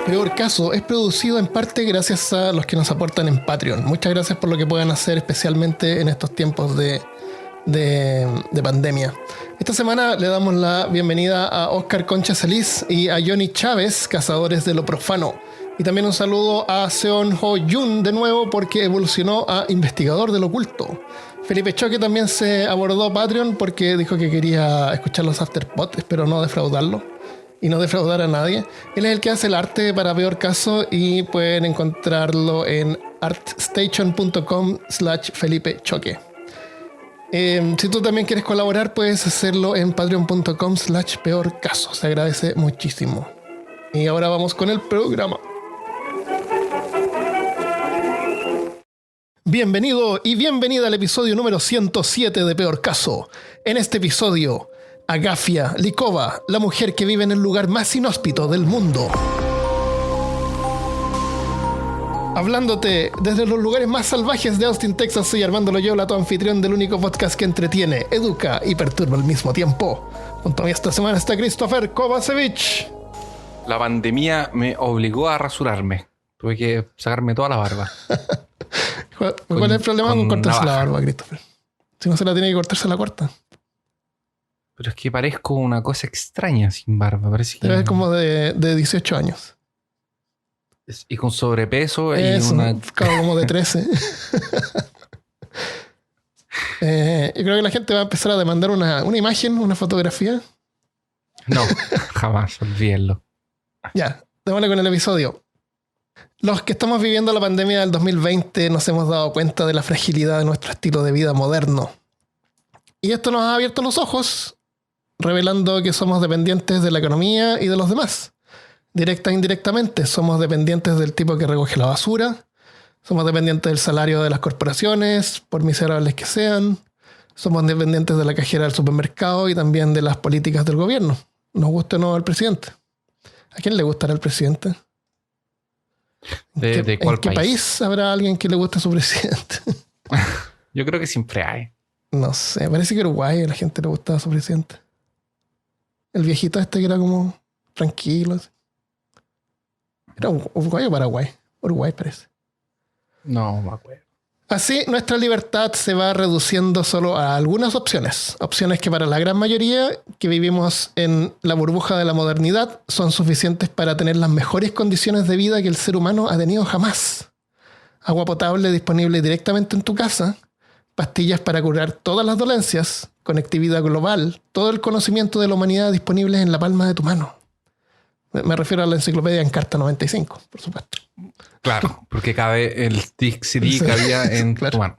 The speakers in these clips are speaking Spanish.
Peor Caso es producido en parte gracias a los que nos aportan en Patreon. Muchas gracias por lo que puedan hacer, especialmente en estos tiempos de pandemia. Esta semana le damos la bienvenida a Oscar Concha Celis y a Johnny Chávez, cazadores de lo profano. Y también un saludo a Seon Ho Yun de nuevo porque evolucionó a investigador del oculto. Felipe Choque también se abordó Patreon porque dijo que quería escuchar los Afterpod. Espero no defraudarlo y no defraudar a nadie. Él es el que hace el arte para Peor Caso y pueden encontrarlo en artstation.com/Felipe Choque. Si tú también quieres colaborar, puedes hacerlo en patreon.com/Peor Caso. Se agradece muchísimo. Y ahora vamos con el programa. Bienvenido y bienvenida al episodio número 107 de Peor Caso. En este episodio, Agafia Likova, la mujer que vive en el lugar más inhóspito del mundo. Hablándote desde los lugares más salvajes de Austin, Texas, soy Armando Loyola, tu anfitrión del único podcast que entretiene, educa y perturba al mismo tiempo. Junto a mí esta semana está Christopher Kovacevic. La pandemia me obligó a rasurarme. Tuve que sacarme toda la barba. ¿Cuál es el problema con cortarse la barba, Christopher? Si no se la tiene que cortar, se la corta. Pero es que parezco una cosa extraña sin barba. Parece que... Te ves como de 18 años. Y con sobrepeso eso, y una... como de 13. Yo creo que la gente va a empezar a demandar una imagen, una fotografía. No, jamás, olvídenlo. Ya, démosle con el episodio. Los que estamos viviendo la pandemia del 2020 nos hemos dado cuenta de la fragilidad de nuestro estilo de vida moderno. Y esto nos ha abierto los ojos, revelando que somos dependientes de la economía y de los demás. Directa e indirectamente, somos dependientes del tipo que recoge la basura, somos dependientes del salario de las corporaciones, por miserables que sean, somos dependientes de la cajera del supermercado y también de las políticas del gobierno. Nos guste o no el presidente. ¿A quién le gustará el presidente? ¿De cuál ¿En qué país habrá alguien que le guste a su presidente? Yo creo que siempre hay. No sé, parece que Uruguay a la gente le gustaba a su presidente. El viejito este que era como tranquilo. Así. ¿Era Uruguay o Paraguay? Uruguay parece. No me acuerdo. Así, nuestra libertad se va reduciendo solo a algunas opciones. Opciones que para la gran mayoría que vivimos en la burbuja de la modernidad son suficientes para tener las mejores condiciones de vida que el ser humano ha tenido jamás. Agua potable disponible directamente en tu casa, pastillas para curar todas las dolencias, conectividad global, todo el conocimiento de la humanidad disponible en la palma de tu mano. Me refiero a la enciclopedia Encarta 95, por supuesto. Claro, porque cabe el CD cabía en tu mano.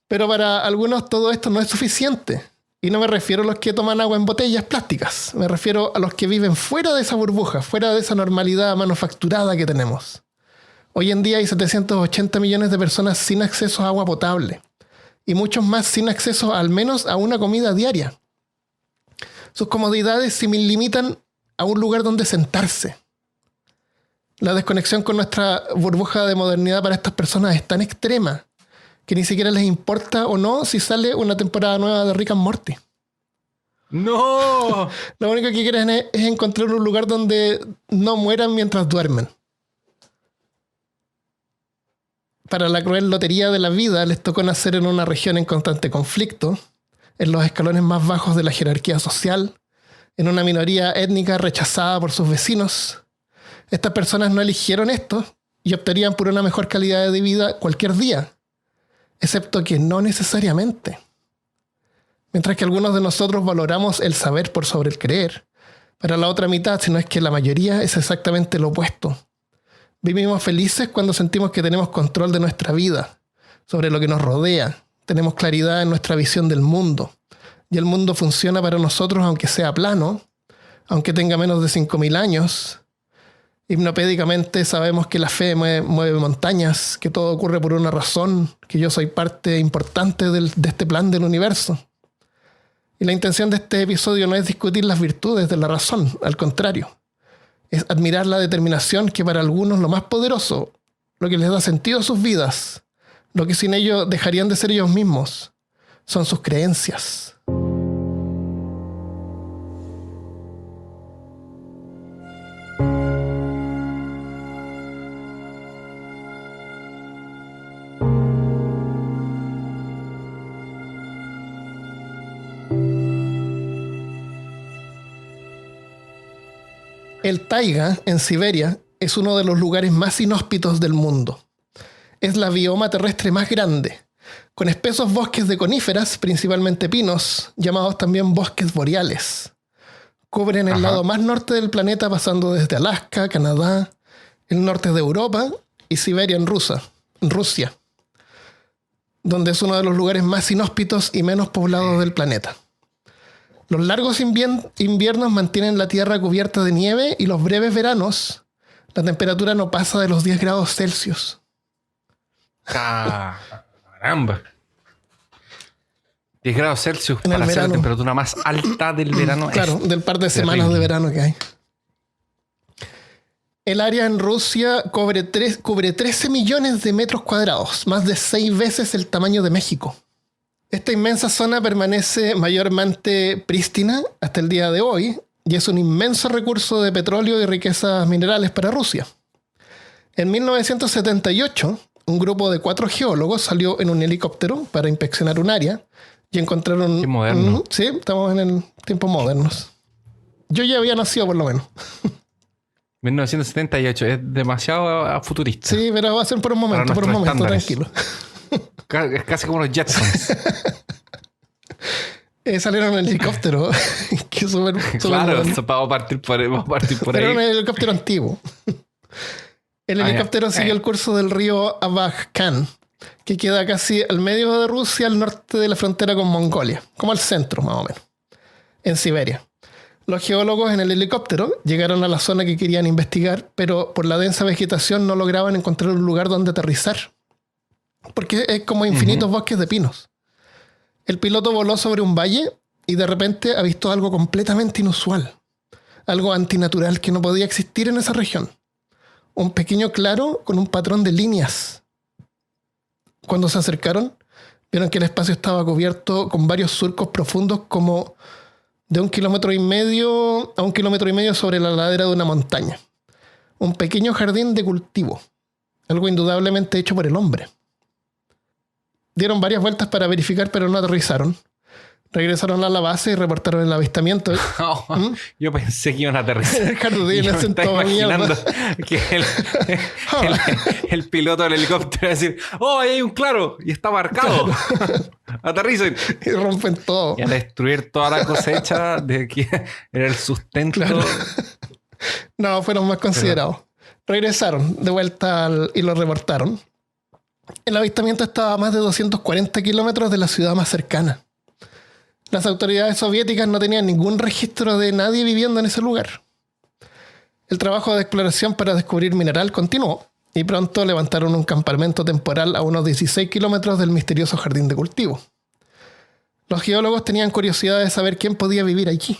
Pero para algunos todo esto no es suficiente. Y no me refiero a los que toman agua en botellas plásticas. Me refiero a los que viven fuera de esa burbuja, fuera de esa normalidad manufacturada que tenemos. Hoy en día hay 780 millones de personas sin acceso a agua potable. Y muchos más sin acceso al menos a una comida diaria. Sus comodidades se limitan a un lugar donde sentarse. La desconexión con nuestra burbuja de modernidad para estas personas es tan extrema que ni siquiera les importa o no si sale una temporada nueva de Rick and Morty. ¡No! Lo único que quieren es encontrar un lugar donde no mueran mientras duermen. Para la cruel lotería de la vida les tocó nacer en una región en constante conflicto, en los escalones más bajos de la jerarquía social, en una minoría étnica rechazada por sus vecinos. Estas personas no eligieron esto y optarían por una mejor calidad de vida cualquier día, excepto que no necesariamente. Mientras que algunos de nosotros valoramos el saber por sobre el creer, para la otra mitad, si no es que la mayoría, es exactamente lo opuesto. Vivimos felices cuando sentimos que tenemos control de nuestra vida, sobre lo que nos rodea, tenemos claridad en nuestra visión del mundo, y el mundo funciona para nosotros aunque sea plano, aunque tenga menos de 5.000 años. Hipnopédicamente sabemos que la fe mueve montañas, que todo ocurre por una razón, que yo soy parte importante de este plan del universo. Y la intención de este episodio no es discutir las virtudes de la razón, al contrario. Es admirar la determinación que para algunos lo más poderoso, lo que les da sentido a sus vidas, lo que sin ello dejarían de ser ellos mismos, son sus creencias. El taiga, en Siberia, es uno de los lugares más inhóspitos del mundo. Es la bioma terrestre más grande, con espesos bosques de coníferas, principalmente pinos, llamados también bosques boreales. Cubren el lado más norte del planeta, pasando desde Alaska, Canadá, el norte de Europa y Siberia en Rusia, donde es uno de los lugares más inhóspitos y menos poblados del planeta. Los largos inviernos mantienen la Tierra cubierta de nieve y los breves veranos, la temperatura no pasa de los 10 grados Celsius. Caramba. 10 grados Celsius En para el ser la verano. temperatura más alta del verano. Claro, es del par de semanas terrible. de verano que hay. El área en Rusia cubre 13 millones de metros cuadrados, más de 6 veces el tamaño de México. Esta inmensa zona permanece mayormente prístina hasta el día de hoy y es un inmenso recurso de petróleo y riquezas minerales para Rusia. En 1978, un grupo de 4 geólogos salió en un helicóptero para inspeccionar un área y encontraron... Qué moderno. Sí, estamos en el tiempos modernos. Yo ya había nacido por lo menos. 1978, es demasiado futurista. Sí, pero va a ser por un momento, Para nuestros estándares. tranquilo. Es casi como los Jetsons. Salieron en el helicóptero. Que súper Claro, moderno. vamos a partir por Pero era un ahí. helicóptero antiguo. El Ah, ya. helicóptero siguió el curso del río Abakhan, que queda casi al medio de Rusia, al norte de la frontera con Mongolia, como al centro más o menos, en Siberia. Los geólogos en el helicóptero llegaron a la zona que querían investigar, pero por la densa vegetación no lograban encontrar un lugar donde aterrizar, porque es como infinitos bosques de pinos. El piloto voló sobre un valle y de repente ha visto algo completamente inusual, algo antinatural que no podía existir en esa región. Un pequeño claro con un patrón de líneas. Cuando se acercaron, vieron que el espacio estaba cubierto con varios surcos profundos como de 1,5 kilómetros a 1,5 kilómetros sobre la ladera de una montaña. Un pequeño jardín de cultivo, algo indudablemente hecho por el hombre. Dieron varias vueltas para verificar, pero no aterrizaron. Regresaron a la base y reportaron el avistamiento. Yo pensé que iban a aterrizar. El jardín Y yo me ese en estaba toda imaginando mierda. que el piloto del helicóptero va a decir: ¡Oh, ahí hay un claro! Y está marcado. Aterricen. Y rompen todo. Y a destruir toda la cosecha de que era el sustento. Claro. No, fueron más considerados. Regresaron de vuelta y lo reportaron. El avistamiento estaba a más de 240 kilómetros de la ciudad más cercana. Las autoridades soviéticas no tenían ningún registro de nadie viviendo en ese lugar. El trabajo de exploración para descubrir mineral continuó y pronto levantaron un campamento temporal a unos 16 kilómetros del misterioso jardín de cultivo. Los geólogos tenían curiosidad de saber quién podía vivir allí,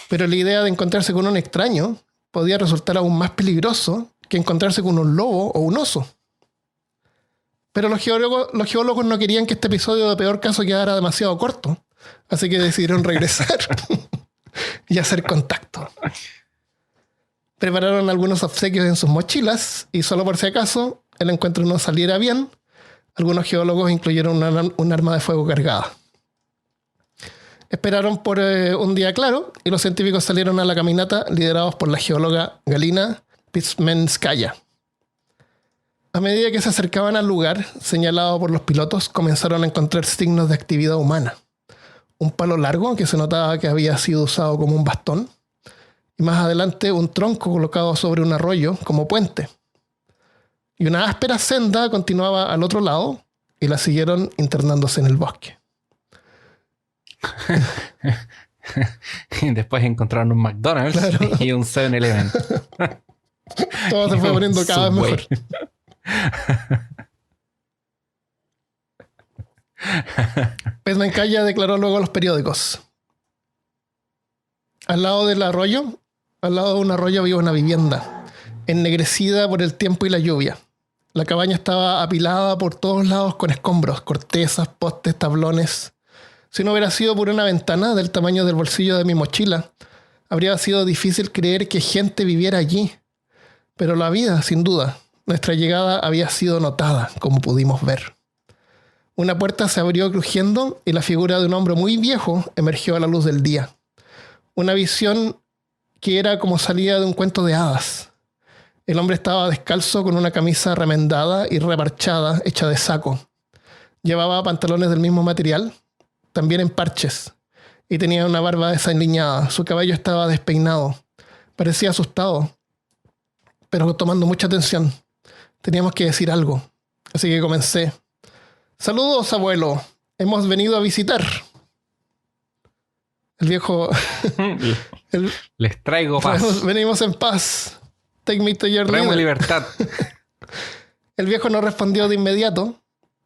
pero la idea de encontrarse con un extraño podía resultar aún más peligroso que encontrarse con un lobo o un oso. Pero los geólogos no querían que este episodio de peor caso quedara demasiado corto, así que decidieron regresar y hacer contacto. Prepararon algunos obsequios en sus mochilas y solo por si acaso el encuentro no saliera bien, algunos geólogos incluyeron un arma de fuego cargada. Esperaron por un día claro y los científicos salieron a la caminata liderados por la geóloga Galina Pizmenskaya. A medida que se acercaban al lugar señalado por los pilotos, comenzaron a encontrar signos de actividad humana. Un palo largo que se notaba que había sido usado como un bastón, y más adelante un tronco colocado sobre un arroyo como puente. Y una áspera senda continuaba al otro lado y la siguieron internándose en el bosque. Y después encontraron un McDonald's y un 7-Eleven. Todo se fue poniendo cada vez Subway. mejor. Pezmenkaya declaró luego a los periódicos: al lado de un arroyo había una vivienda, ennegrecida por el tiempo y la lluvia. La cabaña estaba apilada por todos lados con escombros, cortezas, postes, tablones. Si no hubiera sido por una ventana del tamaño del bolsillo de mi mochila, habría sido difícil creer que gente viviera allí. Pero la vida, sin duda. Nuestra llegada había sido notada, como pudimos ver. Una puerta se abrió crujiendo y la figura de un hombre muy viejo emergió a la luz del día. Una visión que era como salida de un cuento de hadas. El hombre estaba descalzo con una camisa remendada y reparchada, hecha de saco. Llevaba pantalones del mismo material, también en parches, y tenía una barba desaliñada. Su cabello estaba despeinado. Parecía asustado, pero tomando mucha atención. Teníamos que decir algo, así que comencé. «Saludos, abuelo. Hemos venido a visitar». El viejo... Les traigo paz. Venimos en paz. Take me to your Traemos leader. libertad. El viejo no respondió de inmediato.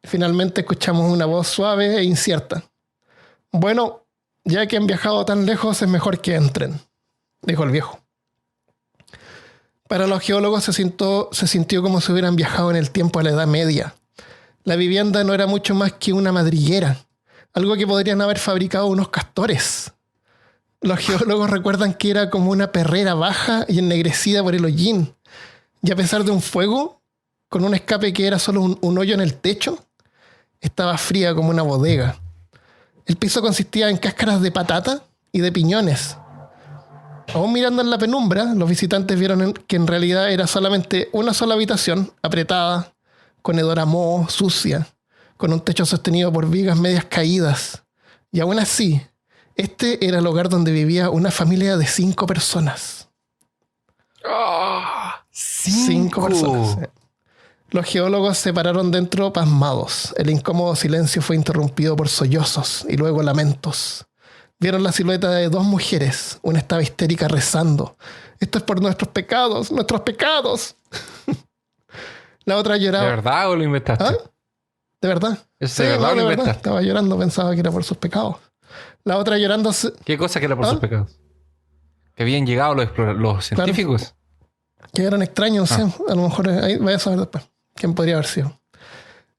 Finalmente escuchamos una voz suave e incierta. «Bueno, ya que han viajado tan lejos, es mejor que entren», dijo el viejo. Para los geólogos se sintió como si hubieran viajado en el tiempo a la Edad Media. La vivienda no era mucho más que una madriguera, algo que podrían haber fabricado unos castores. Los geólogos recuerdan que era como una perrera baja y ennegrecida por el hollín. Y a pesar de un fuego, con un escape que era solo un hoyo en el techo, estaba fría como una bodega. El piso consistía en cáscaras de patata y de piñones. Aún mirando en la penumbra, los visitantes vieron que en realidad era solamente una sola habitación, apretada, con hedor a moho, sucia, con un techo sostenido por vigas medias caídas. Y aún así, este era el hogar donde vivía una familia de 5 personas. Oh, 5 personas. Los geólogos se pararon dentro pasmados. El incómodo silencio fue interrumpido por sollozos y luego lamentos. Vieron la silueta de 2 mujeres. Una estaba histérica rezando. «Esto es por nuestros pecados, nuestros pecados». La otra lloraba. ¿De verdad o lo inventaste? ¿Ah? ¿De verdad? ¿Es de verdad o lo de verdad. inventaste? Estaba llorando, pensaba que era por sus pecados. La otra llorando... ¿Qué cosa que era por sus pecados? Que habían llegado los científicos. Que eran extraños, Ah. ¿sí? A lo mejor ahí vaya a saber después quién podría haber sido.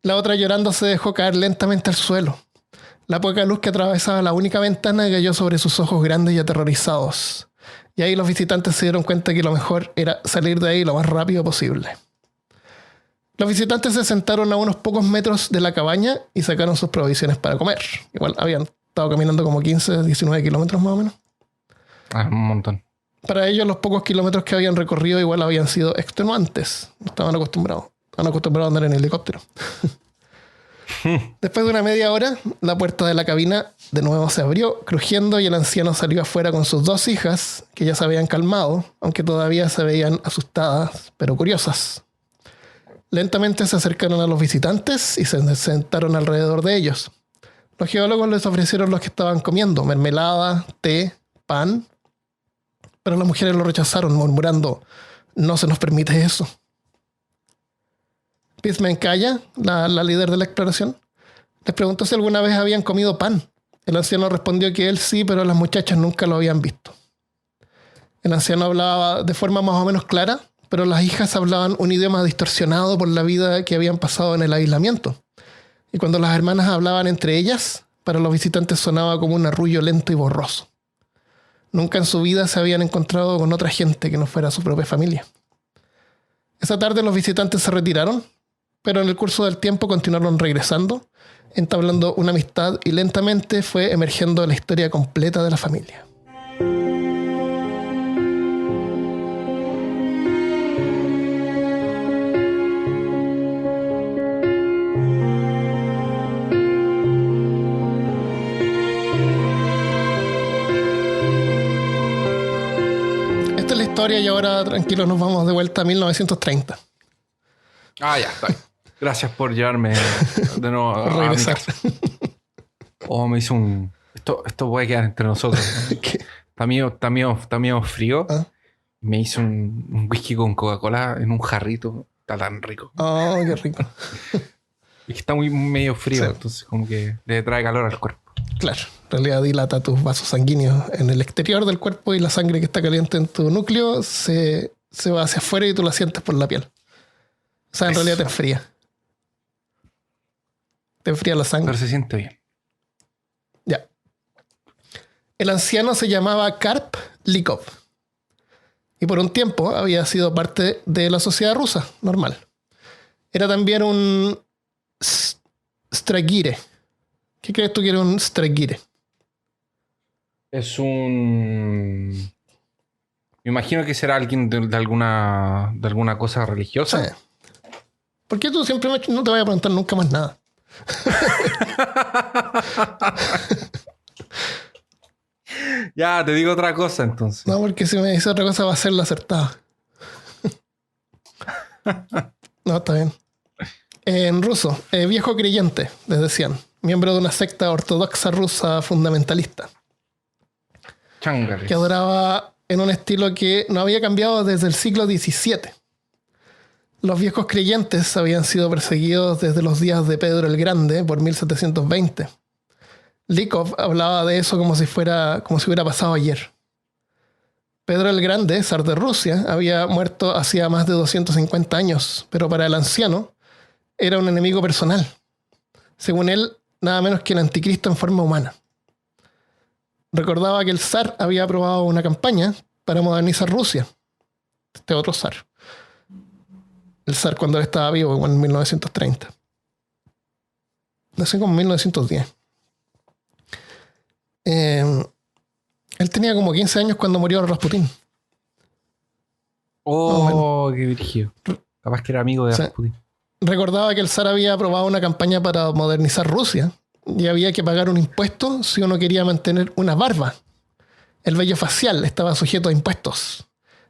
La otra llorando se dejó caer lentamente al suelo. La poca luz que atravesaba la única ventana cayó sobre sus ojos grandes y aterrorizados. Y ahí los visitantes se dieron cuenta que lo mejor era salir de ahí lo más rápido posible. Los visitantes se sentaron a unos pocos metros de la cabaña y sacaron sus provisiones para comer. Igual habían estado caminando como 15, 19 kilómetros más o menos. Ah, un montón. Para ellos los pocos kilómetros que habían recorrido igual habían sido extenuantes. No estaban acostumbrados. Estaban acostumbrados a andar en helicóptero. Después de una media hora, la puerta de la cabina de nuevo se abrió, crujiendo, y el anciano salió afuera con sus 2 hijas, que ya se habían calmado, aunque todavía se veían asustadas, pero curiosas. Lentamente se acercaron a los visitantes y se sentaron alrededor de ellos. Los geólogos les ofrecieron lo que estaban comiendo: mermelada, té, pan. Pero las mujeres lo rechazaron, murmurando: «No se nos permite eso». Pismencaya, la líder de la exploración, les preguntó si alguna vez habían comido pan. El anciano respondió que él sí, pero las muchachas nunca lo habían visto. El anciano hablaba de forma más o menos clara, pero las hijas hablaban un idioma distorsionado por la vida que habían pasado en el aislamiento. Y cuando las hermanas hablaban entre ellas, para los visitantes sonaba como un arrullo lento y borroso. Nunca en su vida se habían encontrado con otra gente que no fuera su propia familia. Esa tarde los visitantes se retiraron, pero en el curso del tiempo continuaron regresando, entablando una amistad, y lentamente fue emergiendo la historia completa de la familia. Esta es la historia, y ahora tranquilos nos vamos de vuelta a 1930. Ah, ya, está bien. Gracias por llevarme de nuevo Por a mi regresar. casa. Oh, me hizo un... Esto puede quedar entre nosotros. ¿Qué? Está medio frío. Ah. Me hice un whisky con Coca-Cola en un jarrito. Está tan rico. Oh, qué rico. Y que está muy medio frío, Sí. entonces como que le trae calor al cuerpo. Claro, en realidad dilata tus vasos sanguíneos en el exterior del cuerpo, y la sangre que está caliente en tu núcleo se va hacia afuera y tú la sientes por la piel. O sea, en Eso. realidad te enfría. Te enfría la sangre. Pero se siente bien. Ya. El anciano se llamaba Karp Likov. Y por un tiempo había sido parte de la sociedad rusa, normal. Era también un stragire. ¿Qué crees tú que era un stragire? Es un... Me imagino que será alguien de alguna cosa religiosa. Sí. ¿Por qué tú siempre no te vas a preguntar nunca más nada? Ya, te digo otra cosa entonces. No, porque si me dice otra cosa va a ser la acertada. No, está bien. En ruso, viejo creyente, les decían. Miembro de una secta ortodoxa rusa fundamentalista. Chángales. Que adoraba en un estilo que no había cambiado desde el siglo XVII. Los viejos creyentes habían sido perseguidos desde los días de Pedro el Grande por 1720. Likov hablaba de eso como si hubiera pasado ayer. Pedro el Grande, zar de Rusia, había muerto hacía más de 250 años, pero para el anciano era un enemigo personal. Según él, nada menos que el anticristo en forma humana. Recordaba que el zar había aprobado una campaña para modernizar Rusia. Este otro zar. El zar cuando él estaba vivo, en 1930. Nació como en 1910. Él tenía como 15 años cuando murió Rasputín. Oh, qué brígido. Capaz que era amigo de Rasputín. Recordaba que el zar había aprobado una campaña para modernizar Rusia y había que pagar un impuesto si uno quería mantener una barba. El vello facial estaba sujeto a impuestos.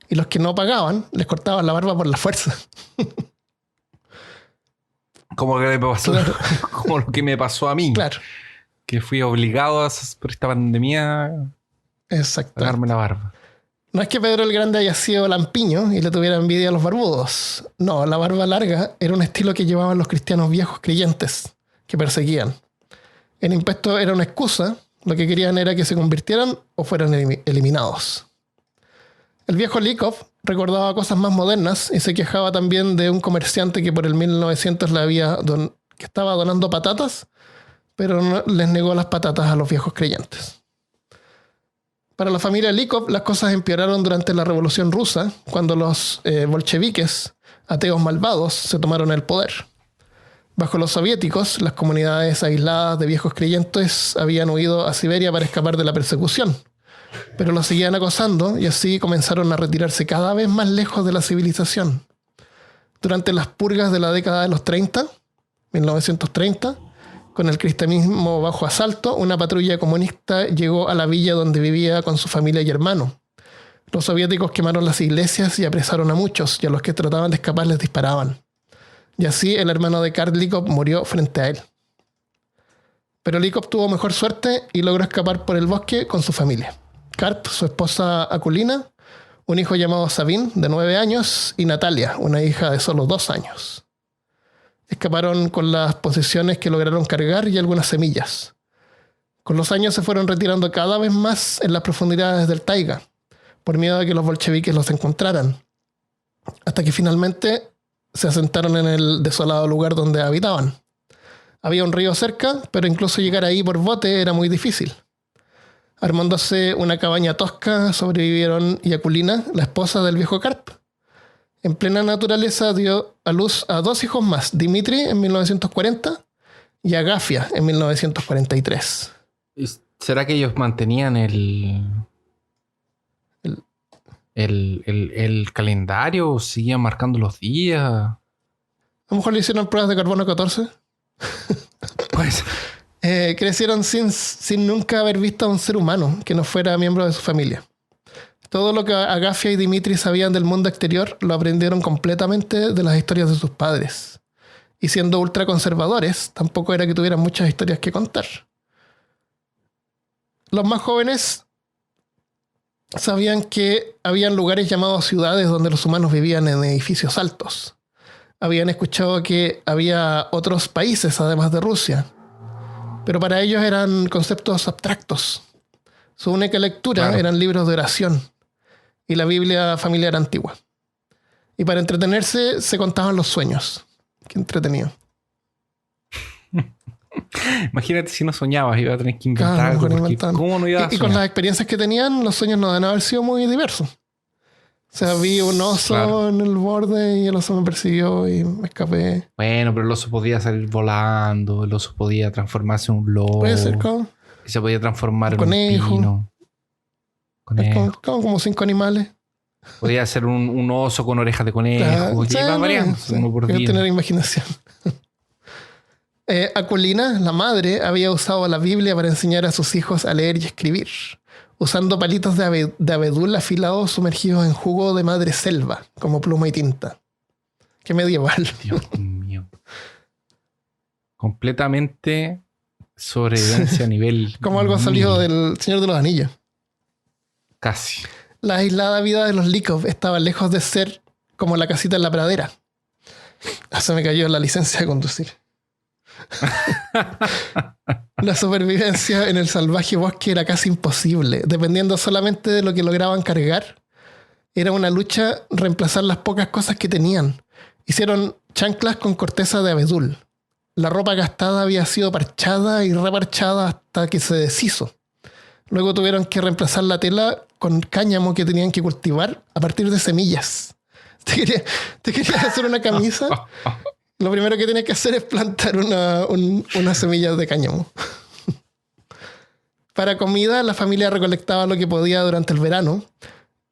Y los que no pagaban, les cortaban la barba por la fuerza. Como que me pasó, claro. Como lo que me pasó a mí. Claro. Que fui obligado por esta pandemia a pagarme la barba. No es que Pedro el Grande haya sido lampiño y le tuviera envidia a los barbudos. No, la barba larga era un estilo que llevaban los cristianos viejos creyentes que perseguían. El impuesto era una excusa. Lo que querían era que se convirtieran o fueran eliminados. El viejo Likov recordaba cosas más modernas y se quejaba también de un comerciante que por el 1900 que estaba donando patatas, pero no les negó las patatas a los viejos creyentes. Para la familia Likov, las cosas empeoraron durante la Revolución Rusa, cuando los bolcheviques, ateos malvados, se tomaron el poder. Bajo los soviéticos, las comunidades aisladas de viejos creyentes habían huido a Siberia para escapar de la persecución, pero los seguían acosando y así comenzaron a retirarse cada vez más lejos de la civilización. Durante las purgas de la década de los 30, 1930, con el cristianismo bajo asalto, una patrulla comunista llegó a la villa donde vivía con su familia y hermano. Los soviéticos quemaron las iglesias y apresaron a muchos, y a los que trataban de escapar les disparaban. Y así el hermano de Karl Likov murió frente a él. Pero Likov tuvo mejor suerte y logró escapar por el bosque con su familia. Karp, su esposa Akulina, un hijo llamado Sabin, de 9 años, y Natalia, una hija de solo 2 años. Escaparon con las posesiones que lograron cargar y algunas semillas. Con los años se fueron retirando cada vez más en las profundidades del taiga, por miedo a que los bolcheviques los encontraran, hasta que finalmente se asentaron en el desolado lugar donde habitaban. Había un río cerca, pero incluso llegar ahí por bote era muy difícil. Armándose una cabaña tosca, sobrevivieron Yakulina, la esposa del viejo Karp. En plena naturaleza dio a luz a 2 hijos más, Dmitri en 1940 y Agafia en 1943. ¿Será que ellos mantenían el calendario o seguían marcando los días? A lo mejor le hicieron pruebas de carbono 14. Pues crecieron sin nunca haber visto a un ser humano que no fuera miembro de su familia. Todo lo que Agafia y Dmitri sabían del mundo exterior lo aprendieron completamente de las historias de sus padres. Y siendo ultraconservadores, tampoco era que tuvieran muchas historias que contar. Los más jóvenes sabían que habían lugares llamados ciudades donde los humanos vivían en edificios altos. Habían escuchado que había otros países además de Rusia, pero para ellos eran conceptos abstractos. Su única lectura eran libros de oración y la Biblia familiar antigua. Y para entretenerse se contaban los sueños. Qué entretenido. Imagínate si no soñabas, iba a tener que inventar algo. ¿Cómo no iba a soñar? Y con las experiencias que tenían, los sueños no deben haber sido muy diversos. O sea, vi un oso en el borde y el oso me persiguió y me escapé. Bueno, pero el oso podía salir volando, el oso podía transformarse en un lobo. Puede ser, ¿cómo? Y se podía transformar en conejo. un pino. Como 5 animales. Podía ser un oso con orejas de conejo. Claro, Y va variando, uno por hay que día. tener imaginación. Aculina, la madre, había usado la Biblia para enseñar a sus hijos a leer y escribir, usando palitos de abedul afilados sumergidos en jugo de madre selva, como pluma y tinta. Qué medieval. Dios mío. Completamente sobrevivencia a nivel. Como algo salido del Señor de los Anillos. Casi. La aislada vida de los Likov estaba lejos de ser como la casita en la pradera. Se me cayó la licencia de conducir. La supervivencia en el salvaje bosque era casi imposible, dependiendo solamente de lo que lograban cargar. Era una lucha reemplazar las pocas cosas que tenían. Hicieron chanclas con corteza de abedul. La ropa gastada había sido parchada y reparchada hasta que se deshizo. Luego tuvieron que reemplazar la tela con cáñamo que tenían que cultivar a partir de semillas. Te querías hacer una camisa. Lo primero que tienes que hacer es plantar unas semillas de cáñamo. Para comida, la familia recolectaba lo que podía durante el verano.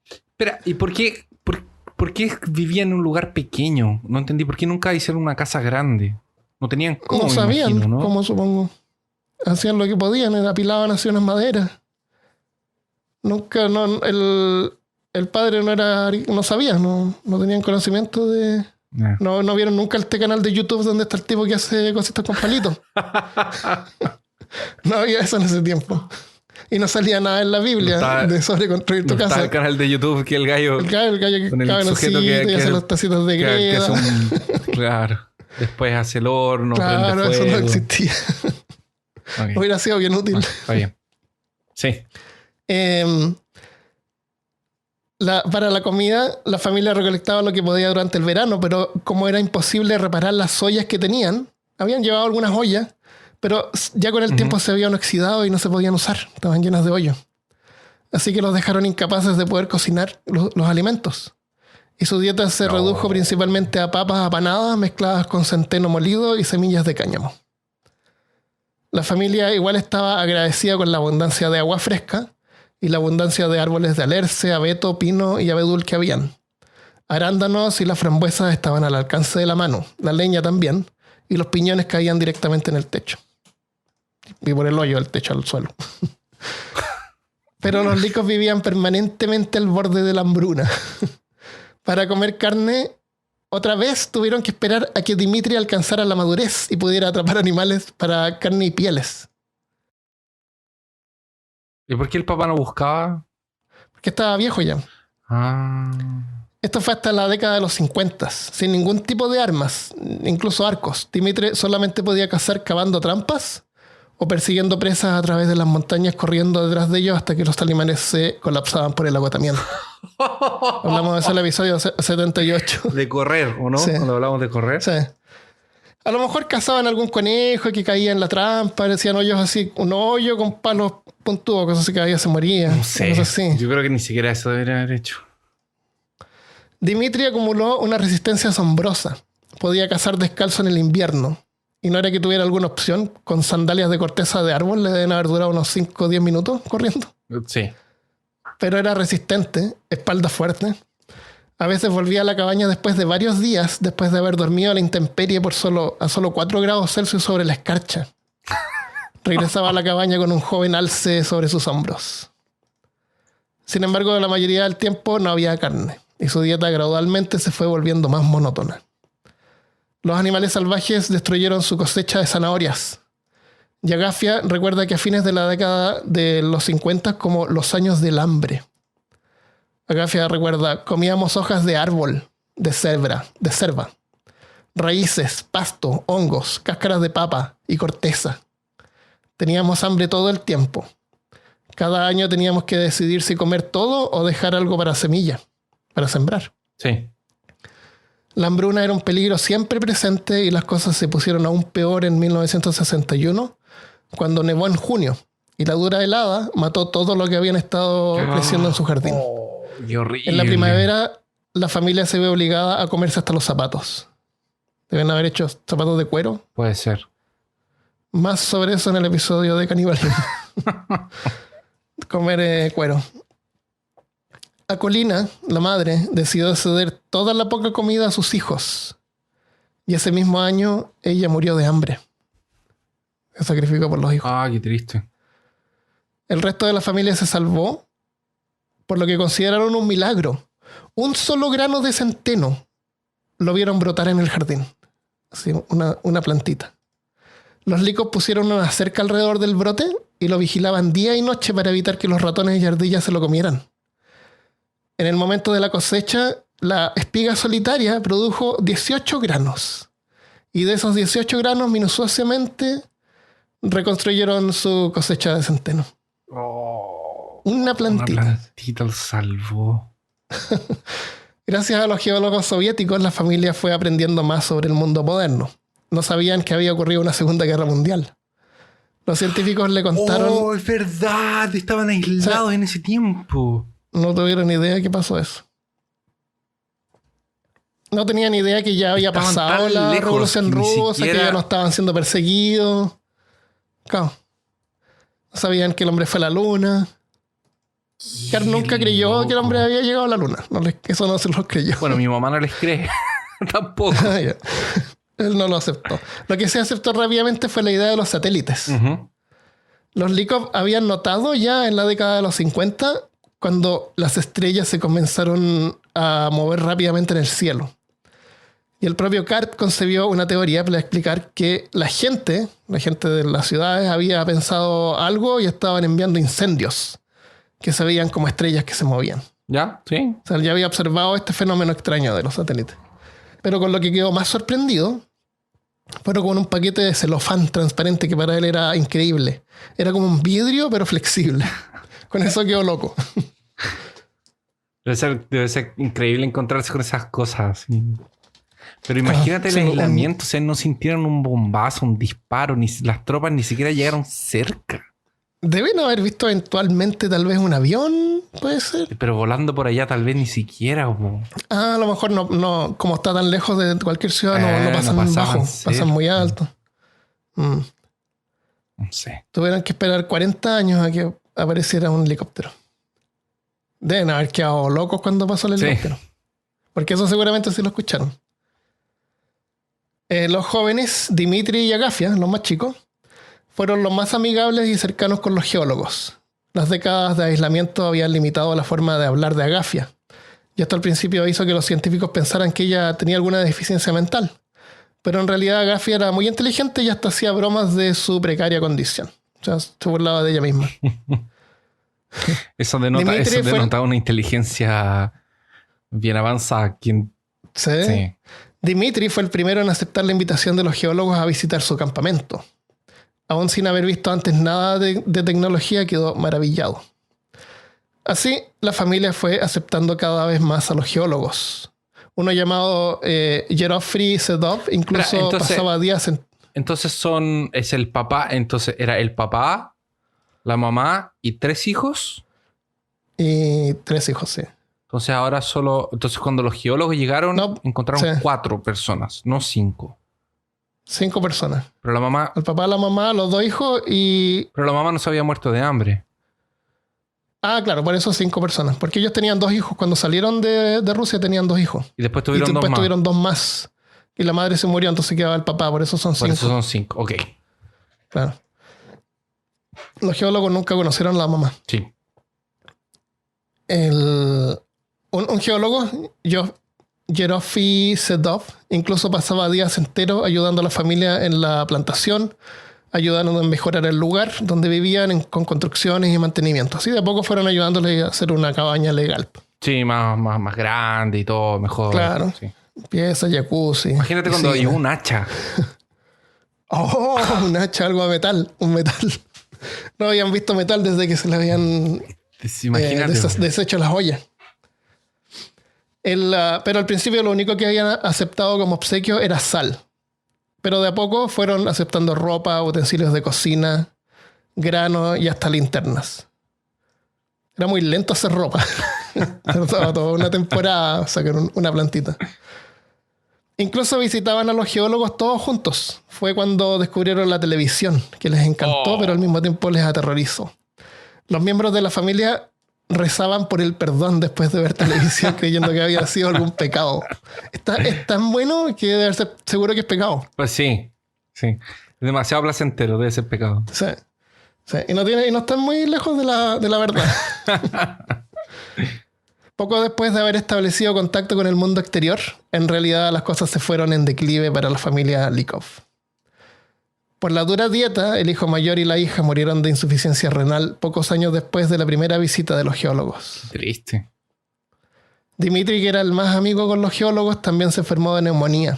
Espera, ¿y por qué vivían en un lugar pequeño? No entendí. ¿Por qué nunca hicieron una casa grande? No tenían cómo, No sabían, me imagino, ¿no? cómo supongo. Hacían lo que podían, apilaban así unas maderas. Nunca, no, el padre no sabía, no tenían conocimiento de... No vieron nunca este canal de YouTube donde está el tipo que hace cositas con palitos. No había eso en ese tiempo. Y no salía nada en la Biblia de sobre construir tu casa. Está el canal de YouTube que el gallo el gallo que con el cabe en el sujeto sitio y hace los tacitos de greda. Claro. Después hace el horno, claro, prende eso fuego. no existía. Okay. Hubiera sido bien útil. Está bien. Sí. Para la comida, la familia recolectaba lo que podía durante el verano, pero como era imposible reparar las ollas que tenían, habían llevado algunas ollas, pero ya con el tiempo se habían oxidado y no se podían usar, estaban llenas de hoyo. Así que los dejaron incapaces de poder cocinar los alimentos. Y su dieta se redujo principalmente a papas apanadas mezcladas con centeno molido y semillas de cáñamo. La familia igual estaba agradecida con la abundancia de agua fresca y la abundancia de árboles de alerce, abeto, pino y abedul que habían. Arándanos y las frambuesas estaban al alcance de la mano, la leña también, y los piñones caían directamente en el techo. Y por el hoyo del techo al suelo. Pero los licos vivían permanentemente al borde de la hambruna. Para comer carne, otra vez tuvieron que esperar a que Dimitri alcanzara la madurez y pudiera atrapar animales para carne y pieles. ¿Y por qué el papá no buscaba? Porque estaba viejo ya. Esto fue hasta la década de los 50, sin ningún tipo de armas, incluso arcos. Dimitri solamente podía cazar cavando trampas o persiguiendo presas a través de las montañas, corriendo detrás de ellos hasta que los talimanes se colapsaban por el agotamiento. Hablamos de eso en el episodio 78. De correr, ¿o no? Sí. Cuando hablamos de correr. Sí. A lo mejor cazaban algún conejo que caía en la trampa, decían hoyos así, un hoyo con palos puntudos, cosas así que caía, se moría. No sé. Cosas así. Yo creo que ni siquiera eso debería haber hecho. Dimitri acumuló una resistencia asombrosa. Podía cazar descalzo en el invierno. Y no era que tuviera alguna opción. Con sandalias de corteza de árbol le deben haber durado unos 5 o 10 minutos corriendo. Sí. Pero era resistente, espalda fuerte. A veces volvía a la cabaña después de varios días, después de haber dormido a la intemperie a solo 4 grados Celsius sobre la escarcha. Regresaba a la cabaña con un joven alce sobre sus hombros. Sin embargo, la mayoría del tiempo no había carne, y su dieta gradualmente se fue volviendo más monótona. Los animales salvajes destruyeron su cosecha de zanahorias. Yagafia recuerda que a fines de la década de los 50 como los años del hambre. Agafia recuerda, comíamos hojas de árbol, de cerva, raíces, pasto, hongos, cáscaras de papa y corteza. Teníamos hambre todo el tiempo. Cada año teníamos que decidir si comer todo o dejar algo para semilla, para sembrar. Sí. La hambruna era un peligro siempre presente y las cosas se pusieron aún peor en 1961, cuando nevó en junio y la dura helada mató todo lo que habían estado creciendo en su jardín. Qué horrible. En la primavera, la familia se ve obligada a comerse hasta los zapatos. Deben haber hecho zapatos de cuero. Puede ser. Más sobre eso en el episodio de canibalismo. Comer cuero. Acolina, la madre, decidió ceder toda la poca comida a sus hijos. Y ese mismo año ella murió de hambre. Se sacrificó por los hijos. Ah, qué triste. El resto de la familia se salvó, por lo que consideraron un milagro. Un solo grano de centeno lo vieron brotar en el jardín. Así, una plantita. Los licos pusieron una cerca alrededor del brote y lo vigilaban día y noche para evitar que los ratones y ardillas se lo comieran. En el momento de la cosecha, la espiga solitaria produjo 18 granos. Y de esos 18 granos, minuciosamente, reconstruyeron su cosecha de centeno. Una plantita. Una plantita lo salvó. Gracias a los geólogos soviéticos, la familia fue aprendiendo más sobre el mundo moderno. No sabían que había ocurrido una Segunda Guerra Mundial. Los científicos le contaron... ¡Oh, es verdad! Estaban aislados en ese tiempo. No tuvieron ni idea de qué pasó eso. No tenían idea que ya había Estaban pasado tan la lejos Revolución que ni Rusa, siquiera- que ya no estaban siendo perseguidos. Claro. No sabían que el hombre fue a la luna. Carl nunca creyó que el hombre había llegado a la luna. Eso no se lo creyó. Bueno, mi mamá no les cree. Tampoco. Ah, ya. Él no lo aceptó. Lo que se aceptó rápidamente fue la idea de los satélites. Ujú. Los Likov habían notado ya en la década de los 50 cuando las estrellas se comenzaron a mover rápidamente en el cielo. Y el propio Cart concebió una teoría para explicar que la gente de las ciudades había pensado algo y estaban enviando incendios que se veían como estrellas que se movían. ¿Ya? ¿Sí? O sea, él ya había observado este fenómeno extraño de los satélites. Pero con lo que quedó más sorprendido fueron con un paquete de celofán transparente que para él era increíble. Era como un vidrio, pero flexible. Con eso quedó loco. Debe ser increíble encontrarse con esas cosas. Sí. Pero imagínate el sí, aislamiento. O sea, no sintieron un bombazo, un disparo. Ni las tropas ni siquiera llegaron cerca. Deben haber visto eventualmente tal vez un avión, puede ser. Pero volando por allá tal vez ni siquiera. Ah, a lo mejor no, como está tan lejos de cualquier ciudad, no pasan no pasaban bajo, cerca. pasan muy alto. No sé. Tuvieron que esperar 40 años a que apareciera un helicóptero. Deben haber quedado locos cuando pasó el Sí. helicóptero. Porque eso seguramente sí lo escucharon. Los jóvenes, Dimitri y Agafia, los más chicos, fueron los más amigables y cercanos con los geólogos. Las décadas de aislamiento habían limitado la forma de hablar de Agafia. Y esto al principio hizo que los científicos pensaran que ella tenía alguna deficiencia mental. Pero en realidad Agafia era muy inteligente y hasta hacía bromas de su precaria condición. O sea, se burlaba de ella misma. Eso denota, Dimitri fue- una inteligencia bien avanzada. ¿Sí? Sí. Dimitri fue el primero en aceptar la invitación de los geólogos a visitar su campamento. Aún sin haber visto antes nada de tecnología, quedó maravillado. Así, la familia fue aceptando cada vez más a los geólogos. Uno llamado Yerofri Sedov incluso Espera, entonces- pasaba días en... Entonces es el papá. Entonces era el papá, la mamá y 3 hijos. Y 3 hijos, sí. Entonces ahora entonces cuando los geólogos llegaron, No, encontraron sí. 4 personas, no 5. 5 personas. Pero la mamá La mamá, los 2 hijos y... no se había muerto de hambre. Ah, claro, por eso 5 personas. Porque ellos tenían 2 hijos. Cuando salieron de Rusia tenían 2 hijos. Y después Y tuvieron después 2 más. tuvieron 2 más. Y la madre se murió, entonces quedaba el papá. Por eso son Por 5. eso son 5. Ok. Claro. Los geólogos nunca conocieron a la mamá. Sí. Un geólogo, Yerofy Sedov, incluso pasaba días enteros ayudando a la familia en la plantación, ayudando a mejorar el lugar donde vivían con construcciones y mantenimiento. Así de a poco fueron ayudándole a hacer una cabaña legal. Sí, más grande y todo, mejor. Claro. Sí. Pieza, jacuzzi. Imagínate cuando piscina. llegó un hacha. ¡Oh! Un hacha, algo de metal. Un metal. No habían visto metal desde que se le habían Imagínate. deshecho las ollas. Pero al principio lo único que habían aceptado como obsequio era sal. Pero de a poco fueron aceptando ropa, utensilios de cocina, grano y hasta linternas. Era muy lento hacer ropa. Tardaba toda una temporada sacar una plantita. Incluso visitaban a los geólogos todos juntos. Fue cuando descubrieron la televisión, que les encantó, pero al mismo tiempo les aterrorizó. Los miembros de la familia rezaban por el perdón después de ver televisión creyendo que había sido algún pecado. Es tan bueno que debe ser seguro que es pecado. Pues sí. Es demasiado placentero, debe ser pecado. Sí. Y no están muy lejos de la verdad. Poco después de haber establecido contacto con el mundo exterior, en realidad las cosas se fueron en declive para la familia Lykov. Por la dura dieta, el hijo mayor y la hija murieron de insuficiencia renal pocos años después de la primera visita de los geólogos. Triste. Dmitri, que era el más amigo con los geólogos, también se enfermó de neumonía.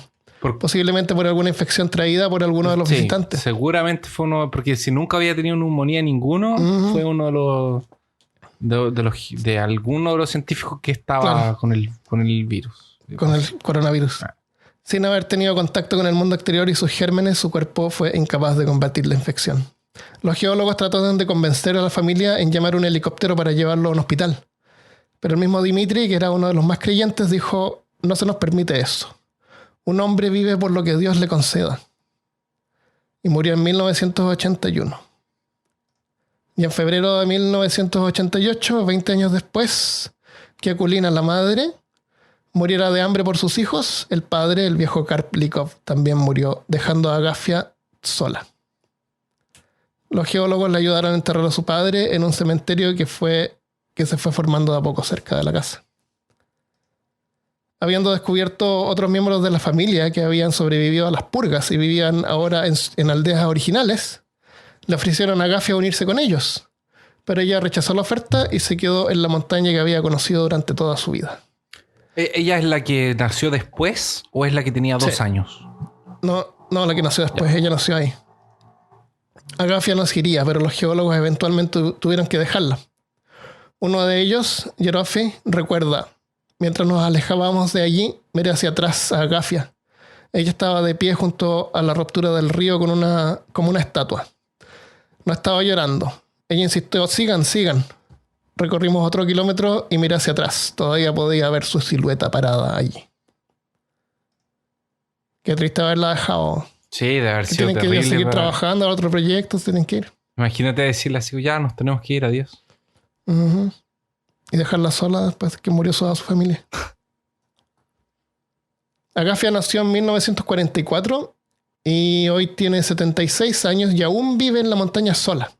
Posiblemente por alguna infección traída por alguno de los visitantes. Seguramente fue uno, porque si nunca había tenido neumonía ninguno, fue uno de alguno de los científicos que estaba con el virus. Con el coronavirus. Sin haber tenido contacto con el mundo exterior y sus gérmenes, su cuerpo fue incapaz de combatir la infección. Los geólogos trataron de convencer a la familia en llamar un helicóptero para llevarlo a un hospital. Pero el mismo Dmitri, que era uno de los más creyentes, dijo: no se nos permite eso. Un hombre vive por lo que Dios le conceda. Y murió en 1981. Y en febrero de 1988, 20 años después que Akulina, la madre, muriera de hambre por sus hijos, el padre, el viejo Karp Lykov, también murió, dejando a Agafia sola. Los geólogos le ayudaron a enterrar a su padre en un cementerio que se fue formando de a poco cerca de la casa. Habiendo descubierto otros miembros de la familia que habían sobrevivido a las purgas y vivían ahora en aldeas originales, le ofrecieron a Agafia unirse con ellos, pero ella rechazó la oferta y se quedó en la montaña que había conocido durante toda su vida. ¿Ella es la que nació después o es la que tenía 2 años? No, la que nació después. Ella nació ahí. Agafia no se iría, pero los geólogos eventualmente tuvieron que dejarla. Uno de ellos, Yerofi, recuerda: mientras nos alejábamos de allí, miré hacia atrás a Agafia. Ella estaba de pie junto a la ruptura del río como una estatua. No estaba llorando. Ella insistió: sigan. Recorrimos otro kilómetro y miré hacia atrás. Todavía podía ver su silueta parada allí. Qué triste haberla dejado. Sí, de haber sido terrible. Tienen que seguir trabajando en otros proyectos, tienen que ir. Imagínate decirle así: ya, nos tenemos que ir, adiós. Y dejarla sola después que murió toda su familia. Agafia nació en 1944 y hoy tiene 76 años y aún vive en la montaña sola.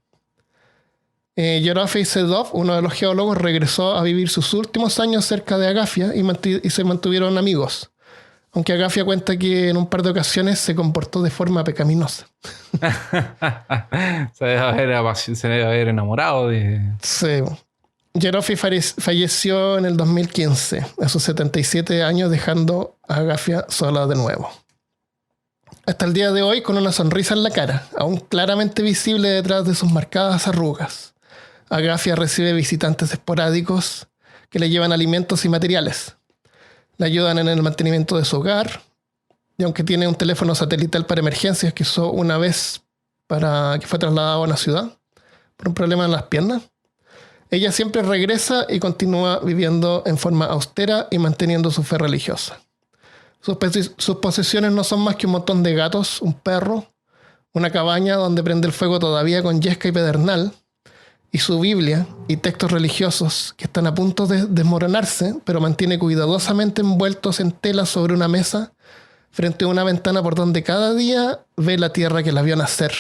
Yerofi Sedov, uno de los geólogos, regresó a vivir sus últimos años cerca de Agafia y se mantuvieron amigos. Aunque Agafia cuenta que en un par de ocasiones se comportó de forma pecaminosa. Se debe haber enamorado de... Sí. Yerofi falleció en el 2015, a sus 77 años, dejando a Agafia sola de nuevo. Hasta el día de hoy, con una sonrisa en la cara, aún claramente visible detrás de sus marcadas arrugas, Agafia recibe visitantes esporádicos que le llevan alimentos y materiales. Le ayudan en el mantenimiento de su hogar, y aunque tiene un teléfono satelital para emergencias que usó una vez para que fue trasladado a una ciudad por un problema en las piernas, ella siempre regresa y continúa viviendo en forma austera y manteniendo su fe religiosa. Sus posesiones no son más que un montón de gatos, un perro, una cabaña donde prende el fuego todavía con yesca y pedernal, y su Biblia y textos religiosos que están a punto de desmoronarse, pero mantiene cuidadosamente envueltos en tela sobre una mesa frente a una ventana por donde cada día ve la tierra que la vio nacer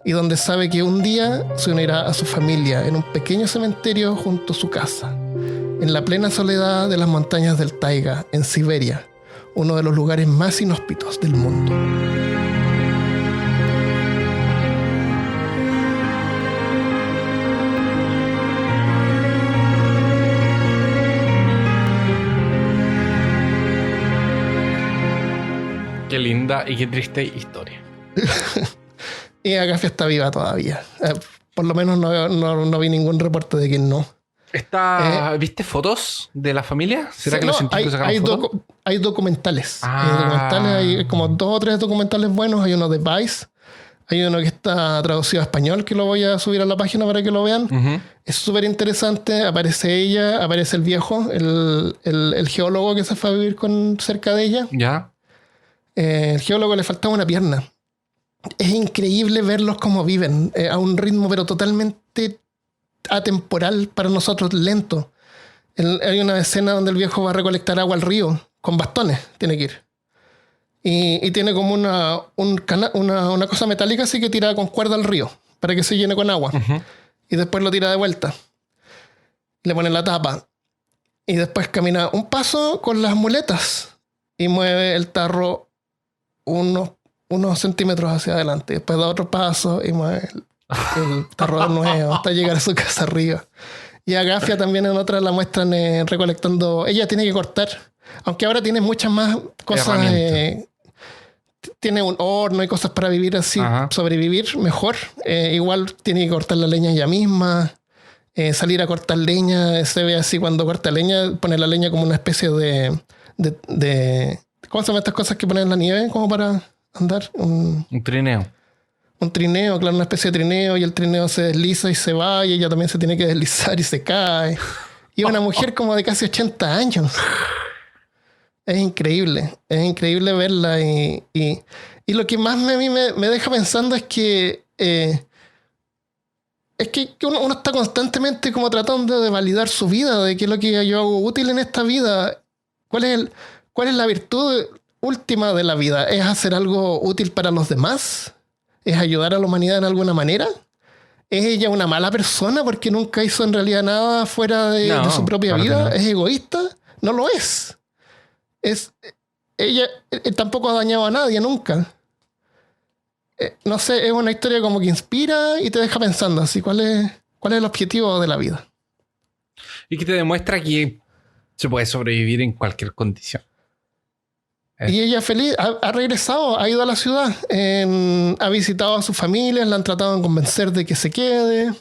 y donde sabe que un día se unirá a su familia en un pequeño cementerio junto a su casa, en la plena soledad de las montañas del Taiga, en Siberia, uno de los lugares más inhóspitos del mundo. Qué linda y qué triste historia. Y Agafia está viva todavía. Por lo menos no vi ningún reporte de que no. ¿Viste fotos de la familia? ¿Será que los científicos sacaron fotos? Hay documentales. Hay como 2 o 3 documentales buenos. Hay uno de Vice. Hay uno que está traducido a español, que lo voy a subir a la página para que lo vean. Es súper interesante. Aparece ella, aparece el viejo, el geólogo que se fue a vivir cerca de ella. Ya. El geólogo le faltaba una pierna. Es increíble verlos cómo viven a un ritmo pero totalmente atemporal para nosotros, lento. Hay una escena donde el viejo va a recolectar agua al río con bastones, tiene que ir. Y tiene como una cosa metálica así que tira con cuerda al río para que se llene con agua. Uh-huh. Y después lo tira de vuelta. Le pone la tapa. Y después camina un paso con las muletas y mueve el tarro unos centímetros hacia adelante. Después da otro paso y mueve el tarro de nuevo hasta llegar a su casa arriba. Y a Gafia también en otra la muestran recolectando. Ella tiene que cortar, aunque ahora tiene muchas más cosas. Tiene un horno y cosas para vivir así, ajá, sobrevivir mejor. Igual tiene que cortar la leña ella misma. Salir a cortar leña, se ve así cuando corta leña, pone la leña como una especie de ¿cómo se llaman estas cosas que ponen en la nieve como para andar? Un trineo. Un trineo, claro, una especie de trineo, y el trineo se desliza y se va, y ella también se tiene que deslizar y se cae. Y es una mujer como de casi 80 años. Es increíble verla. Y lo que más a mí me deja pensando es que uno está constantemente como tratando de validar su vida, de qué es lo que yo hago útil en esta vida. ¿Cuál es la virtud última de la vida? ¿Es hacer algo útil para los demás? ¿Es ayudar a la humanidad en alguna manera? ¿Es ella una mala persona porque nunca hizo en realidad nada fuera de su propia vida? No. ¿Es egoísta? No lo es. Ella tampoco ha dañado a nadie nunca. No sé, es una historia como que inspira y te deja pensando así, ¿cuál es el objetivo de la vida? Y que te demuestra que se puede sobrevivir en cualquier condición. Y ella feliz, ha regresado, ha ido a la ciudad, ha visitado a sus familias, la han tratado de convencer de que se quede.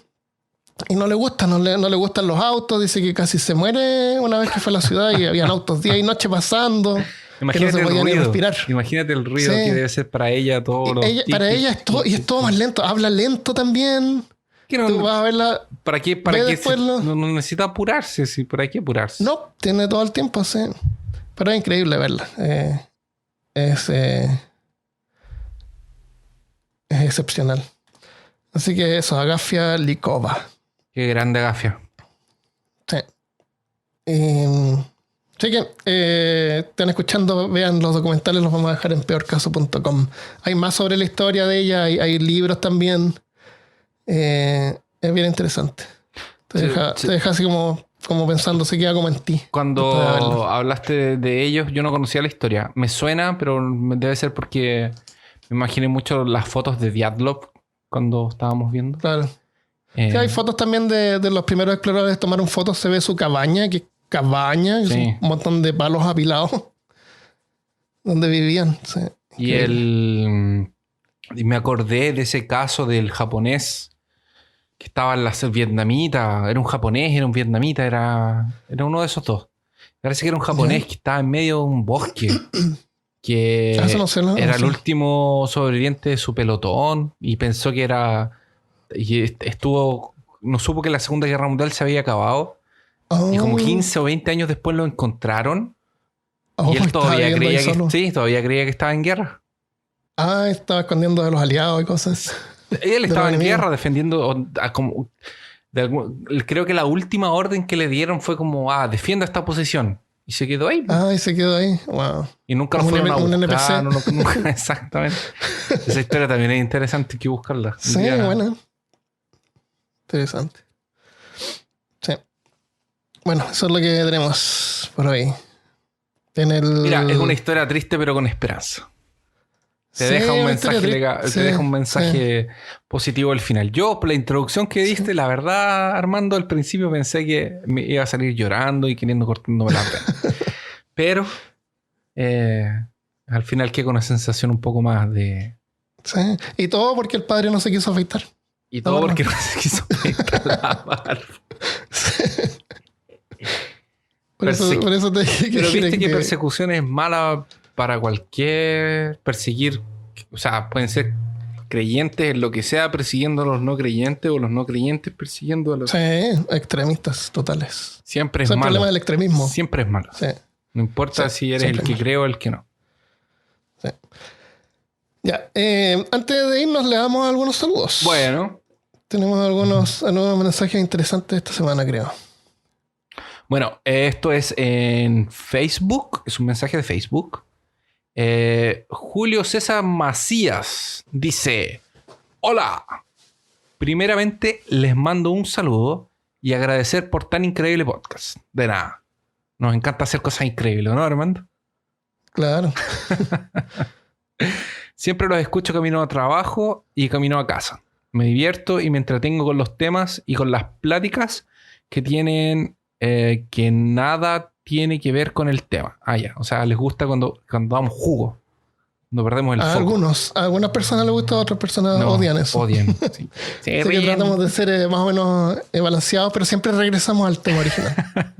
Y no le gusta, no le gustan los autos, dice que casi se muere una vez que fue a la ciudad y habían autos día y noche pasando. Imagínate que no se podía ni respirar. Imagínate el ruido que debe ser para ella todo lo para ella es todo, y es todo más lento. Habla lento también. Tú vas a verla. ¿Para qué? No necesita apurarse, sí. ¿Para qué apurarse? No, tiene todo el tiempo, sí. Pero es increíble verla. Es excepcional. Así que eso, Agafia Likova. Qué grande Agafia. Sí. Así que están escuchando, vean los documentales, los vamos a dejar en peorcaso.com. Hay más sobre la historia de ella, hay libros también. Es bien interesante. Te deja así como pensando, se queda como en ti. Cuando hablaste de ellos, yo no conocía la historia. Me suena, pero debe ser porque me imaginé mucho las fotos de Dyatlov cuando estábamos viendo. Claro. Sí, hay fotos también de los primeros exploradores. Tomaron fotos, se ve su cabaña, que sí, un montón de palos apilados donde vivían. Sí. Y me acordé de ese caso del japonés que estaba en las vietnamitas. Era un japonés, era un vietnamita, era uno de esos dos. Parece que era un japonés que estaba en medio de un bosque, que era el último sobreviviente de su pelotón y pensó que era... no supo que la Segunda Guerra Mundial se había acabado. Y como 15 o 20 años después lo encontraron. Y él todavía creía que estaba en guerra. Estaba escondiendo a los aliados y cosas. Él estaba en guerra defendiendo. Creo que la última orden que le dieron fue como: defienda esta posición. Y se quedó ahí. Y se quedó ahí. Wow. Y nunca lo fueron a buscar. Nunca, exactamente. Esa historia también es interesante, hay que buscarla. Sí, bueno. Interesante. Sí. Bueno, eso es lo que tenemos por hoy. Mira, es una historia triste pero con esperanza. Te deja un mensaje positivo al final. Yo, por la introducción que diste, la verdad, Armando, al principio pensé que me iba a salir llorando y cortándome la pena. Pero al final quedé con una sensación un poco más de... Sí. Y todo porque el padre no se quiso afeitar. Y todo porque no se quiso afeitar la barba. Sí. Por eso te dije que... Pero viste que persecución es mala para cualquier perseguir. O sea, pueden ser creyentes en lo que sea persiguiendo a los no creyentes o los no creyentes persiguiendo a los... Sí, extremistas totales. Siempre es malo. El problema del extremismo. Siempre es malo. Sí. No importa si eres el que cree o el que no. Sí. Ya. Antes de irnos le damos algunos saludos. Bueno. Tenemos algunos mensajes interesantes esta semana, creo. Bueno, esto es en Facebook. Es un mensaje de Facebook. Julio César Macías dice: hola. Primeramente, les mando un saludo y agradecer por tan increíble podcast. De nada. Nos encanta hacer cosas increíbles, ¿no, Armando? Claro. Siempre los escucho camino a trabajo y camino a casa. Me divierto y me entretengo con los temas y con las pláticas que tienen que nada tiene que ver con el tema. Ah, ya. O sea, les gusta cuando damos jugo. Cuando perdemos el foco. A algunas personas les gusta, a otras personas odian eso. Odian. Sí. Sí, así que tratamos de ser más o menos balanceados, pero siempre regresamos al tema original.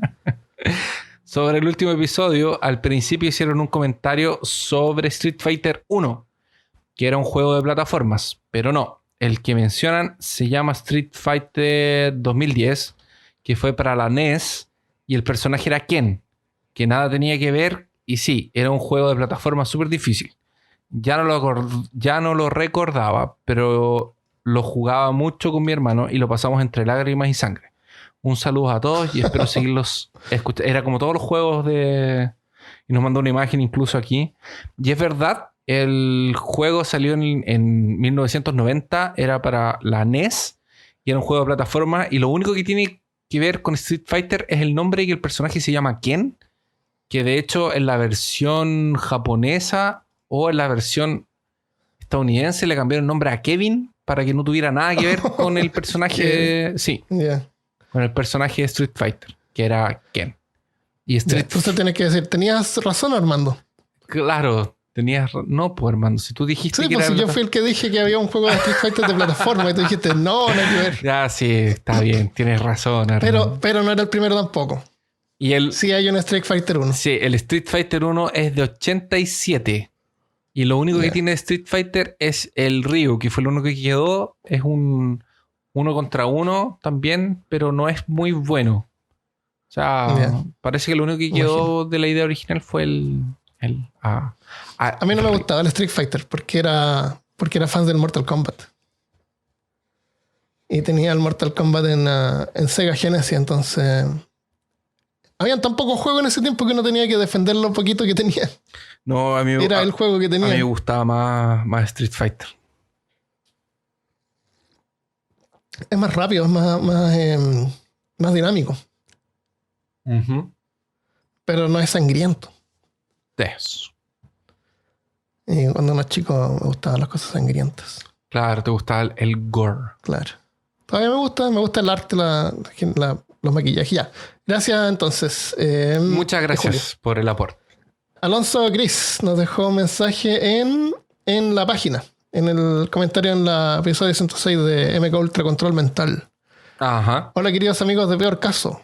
Sobre el último episodio, al principio hicieron un comentario sobre Street Fighter 1, que era un juego de plataformas, pero no. El que mencionan se llama Street Fighter 2010, que fue para la NES, y el personaje era Ken, que nada tenía que ver, y sí, era un juego de plataformas súper difícil. Ya no lo recordaba, pero lo jugaba mucho con mi hermano y lo pasamos entre lágrimas y sangre. Un saludo a todos y espero seguirlos escuchando. Era como todos los juegos de... Y nos mandó una imagen incluso aquí. Y es verdad, el juego salió en 1990, era para la NES y era un juego de plataforma. Y lo único que tiene que ver con Street Fighter es el nombre y que el personaje se llama Ken. Que de hecho en la versión japonesa o en la versión estadounidense le cambiaron el nombre a Kevin para que no tuviera nada que ver con el personaje. Sí. Yeah. Con el personaje de Street Fighter, que era Ken. Y Entonces tienes que decir, tenías razón, Armando. Claro, tenías... No, pues, Armando, si tú dijiste sí, que pues era... si yo fui el que dije que había un juego de Street Fighter de plataforma y tú dijiste, no hay que ver. Ya, sí, está bien, tienes razón, Armando. Pero no era el primero tampoco. Y sí hay un Street Fighter 1. Sí, el Street Fighter 1 es de 87. Y lo único que tiene Street Fighter es el Ryu, que fue lo único que quedó. Es un 1 contra 1 también, pero no es muy bueno. O sea, parece que lo único que quedó de la idea original fue a mí no me gustaba el Street Fighter porque era fan del Mortal Kombat. Y tenía el Mortal Kombat en Sega Genesis, entonces... Habían tan pocos juegos en ese tiempo que uno tenía que defender lo poquito que tenía. No, a mí era el juego que tenía. A mí me gustaba más Street Fighter. Es más rápido, es más dinámico. Uh-huh. Pero no es sangriento. Eso. Y cuando uno es chico me gustaban las cosas sangrientas. Claro, te gustaba el gore. Claro. Todavía me gusta el arte, los maquillajes. Ya. Gracias, entonces. Muchas gracias por el aporte. Alonso Gris nos dejó un mensaje en la página. En el comentario en el episodio 106 de MK Ultra Control Mental. Ajá. Hola, queridos amigos de Peor Caso.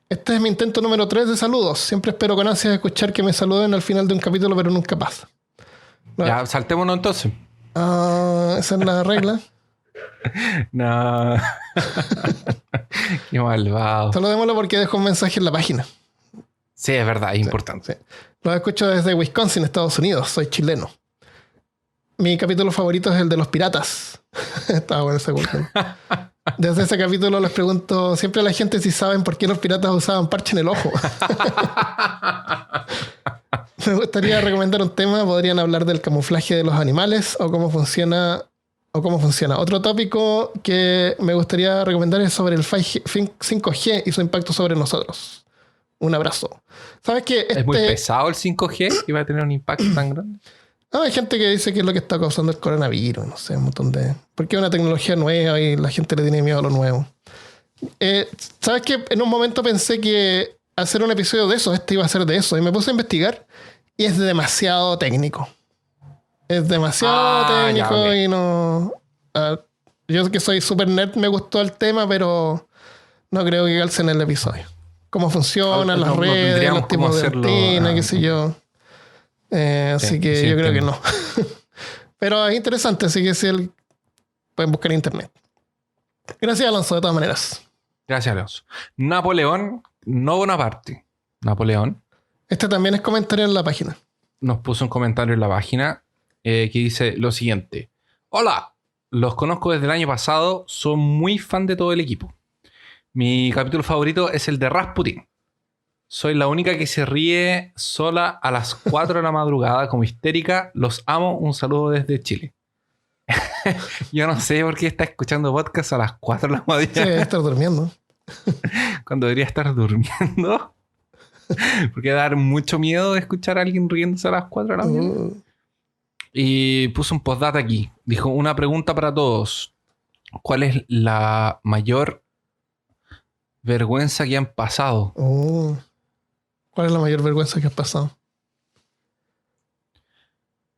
Este es mi intento número 3 de saludos. Siempre espero con ansias escuchar que me saluden al final de un capítulo, pero nunca pasa. No. Ya, saltémonos entonces. Esa es la regla. No. Qué malvado. Saludémoslo porque dejó un mensaje en la página. Sí, es verdad, es importante. Sí. Lo escucho desde Wisconsin, Estados Unidos. Soy chileno. Mi capítulo favorito es el de los piratas. Estaba bueno ese capítulo. Desde ese capítulo les pregunto siempre a la gente si saben por qué los piratas usaban parche en el ojo. Me gustaría recomendar un tema. Podrían hablar del camuflaje de los animales o cómo funciona. Otro tópico que me gustaría recomendar es sobre el 5G y su impacto sobre nosotros. Un abrazo. ¿Sabes qué? ¿Es muy pesado el 5G? ¿Iba a tener un impacto tan grande? No, hay gente que dice que es lo que está causando el coronavirus. No sé, un montón de... Porque es una tecnología nueva y la gente le tiene miedo a lo nuevo. ¿Sabes qué? En un momento pensé que hacer un episodio de eso, iba a ser de eso. Y me puse a investigar y es demasiado técnico. Es demasiado técnico ya, okay. Y no... yo que soy super nerd me gustó el tema, pero no creo que calce en el episodio. Cómo funcionan las redes, los tipos de antena, qué sé yo. Así que sí, yo creo que no. Pero es interesante, así que pueden buscar en internet. Gracias, Alonso, de todas maneras. Gracias, Alonso. Napoleón, no Bonaparte. Napoleón. Este también es comentario en la página. Nos puso un comentario en la página que dice lo siguiente. Hola, los conozco desde el año pasado. Soy muy fan de todo el equipo. Mi capítulo favorito es el de Rasputin. Soy la única que se ríe sola a las 4 de la madrugada como histérica. Los amo. Un saludo desde Chile. Yo no sé por qué está escuchando podcast a las 4 de la Sí, mañana. debe estar durmiendo. Cuando debería estar durmiendo. Porque da dar mucho miedo escuchar a alguien riéndose a las 4 de la mañana. Y puso un postdata aquí. Dijo, una pregunta para todos. ¿Cuál es la mayor vergüenza que han pasado? ¿Cuál es la mayor vergüenza que has pasado?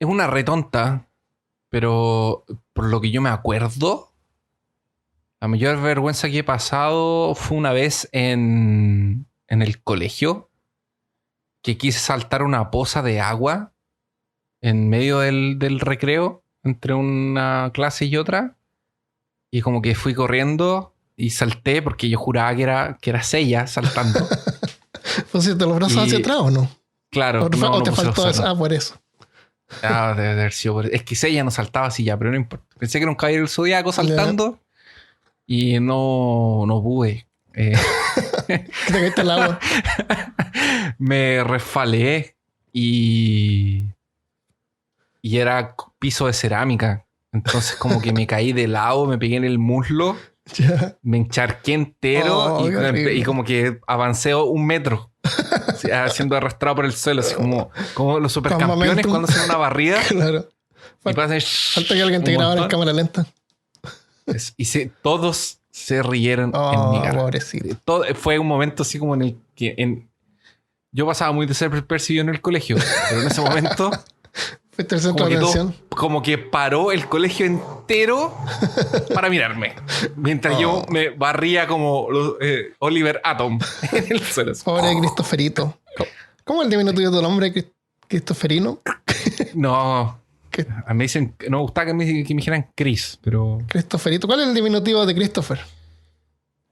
Es una retonta, pero por lo que yo me acuerdo, la mayor vergüenza que he pasado fue una vez en el colegio, que quise saltar una poza de agua en medio del recreo, entre una clase y otra, y como que fui corriendo y salté porque yo juraba que era Seiya saltando. ¿Pusiste los brazos hacia atrás o no? Claro. ¿O te no puse faltó los eso? zanos. Por eso. Debe haber sido por... Es que Seiya no saltaba así ya, pero no importa. Pensé que era un caballero del Zodíaco saltando y no pude. Que te caíste al agua. Me resfalé y era piso de cerámica. Entonces como que me caí de lado, me pegué en el muslo, Ya. me encharqué entero Oh, qué horrible. y como que avancé 1 metro. Siendo arrastrado por el suelo, así como los supercampeones momentum. cuando hacen una barrida Claro. y pasan Falta que alguien te un grabara en montón. cámara lenta. Todos se rieron en mi cara. Pobrecito. Fue un momento así como en el que yo pasaba muy desapercibido en el colegio, pero en ese momento Fuiste el centro de atención. como que paró el colegio entero para mirarme. Mientras yo me barría como Oliver Atom en el suelo. Pobre Cristoferito. ¿Cómo es el diminutivo de tu nombre, Cristoferino? No. ¿Qué? A mí dicen, no me gustaba que me dijeran Chris, pero... Cristoferito. ¿Cuál es el diminutivo de Christopher? Parece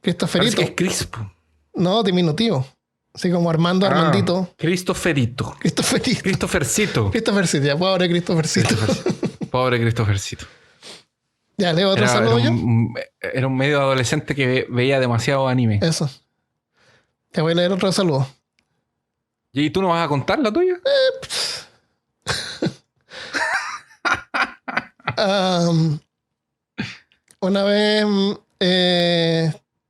Cristoferito. que es Crispo. No, diminutivo. Así como Armando, Armandito. Cristoferito. Cristoferito. Cristofercito. Christophercito, ya, pobre Christophercito. Pobre Cristofercito. Ya, leo otro saludo yo. Era un medio adolescente que veía demasiado anime. Eso. Te voy a leer otro saludo. ¿Y tú no vas a contar la tuya? Una vez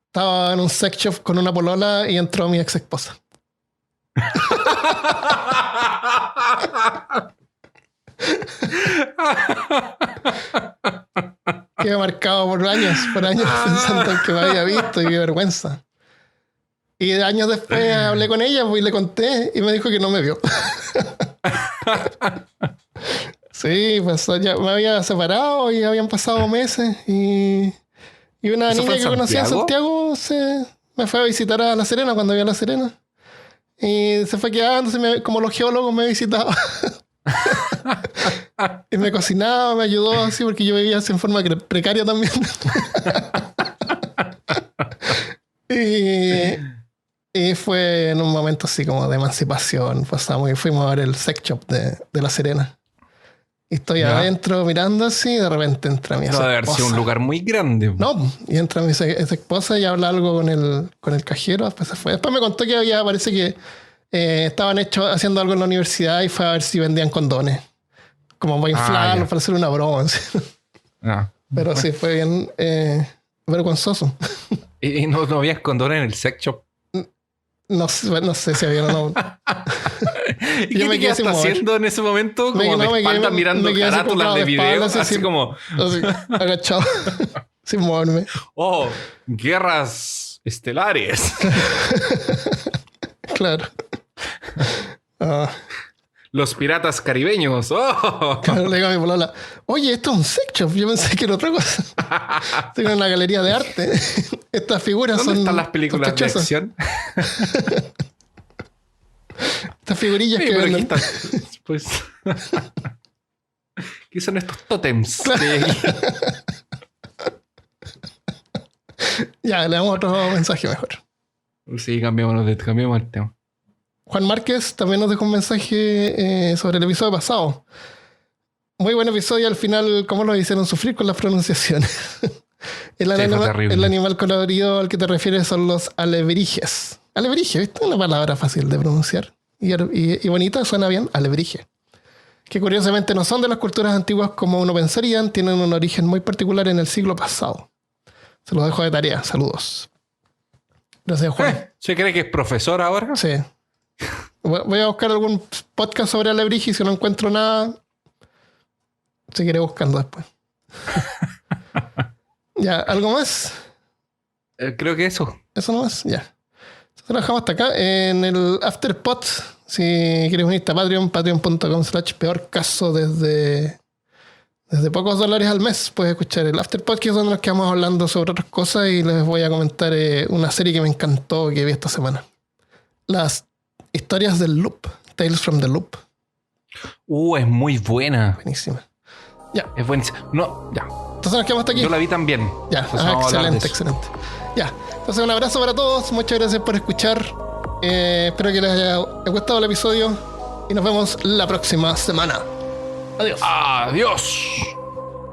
estaba en un sex shop con una polola y entró mi ex esposa. Quedé marcado por años pensando en que me había visto y qué vergüenza. Y años después hablé con ella pues, y le conté y me dijo que no me vio. Sí, pues ya me había separado y habían pasado meses y una ¿Eso niña fue que en conocía en Santiago? Santiago me fue a visitar a La Serena cuando vio a La Serena. Y se fue quedando, como los geólogos me visitaba. Y me cocinaba, me ayudó así porque yo vivía así en forma precaria también. y fue en un momento así como de emancipación. Fuimos a ver el sex shop de La Serena. Y estoy Ya. adentro mirando así y de repente entra mi No debe haber sido un esposa. lugar muy grande. No, y entra mi ex esposa y habla algo con el cajero, después se fue. Después me contó que parece que estaban haciendo algo en la universidad y fue a ver si vendían condones. Como para inflarlos, ya. para hacer una broma. Así. Ah. Pero sí, fue bien vergonzoso. ¿Y no había condones en el sex shop? No sé si había o no. ¿Y Yo qué me te quedé quedaste sin mover. haciendo en ese momento? Como No, de espalda mirando me quedé así carátulas comprado de de espalda, videos, así como... así, agachado, sin moverme. Oh, guerras estelares. Claro. Ah, Los piratas caribeños. Oh. claro, le digo a mi polola, oye, esto es un sex shop. Yo pensé que era otra cosa. Estoy en una galería de arte. Estas figuras ¿Dónde son están las películas de sospechosas. acción? Estas figurillas Sí, que pero aquí venden. están. Pues... ¿Qué son estos tótems? que hay aquí? Ya, le damos otro mensaje mejor. Sí, cambiamos el tema. Juan Márquez también nos dejó un mensaje sobre el episodio pasado. Muy buen episodio. Al final, cómo lo hicieron sufrir con las pronunciaciones. El animal colorido al que te refieres son los alebrijes. Alebrije, ¿viste? Una palabra fácil de pronunciar. Y bonita, suena bien. Alebrije. Que curiosamente no son de las culturas antiguas como uno pensaría. Tienen un origen muy particular en el siglo pasado. Se los dejo de tarea. Saludos. Gracias, Juan. ¿Se cree que es profesor ahora? Sí. Voy a buscar algún podcast sobre alebrije y si no encuentro nada, seguiré buscando después. Ya, ¿algo más? Creo que eso. Eso nomás, ya. Entonces lo dejamos hasta acá. En el Afterpod, si quieres unirte a Patreon, patreon.com/peor caso desde pocos dólares al mes, puedes escuchar el Afterpod, que es donde nos quedamos hablando sobre otras cosas y les voy a comentar una serie que me encantó que vi esta semana. Las historias del Loop. Tales from the Loop. Es muy buena. Buenísima. Ya. Es buenísima. No, ya. Entonces nos quedamos hasta aquí. Yo la vi también. Ya, excelente, excelente. Ya, entonces un abrazo para todos. Muchas gracias por escuchar. Espero que les haya gustado el episodio. Y nos vemos la próxima semana. Adiós. Adiós.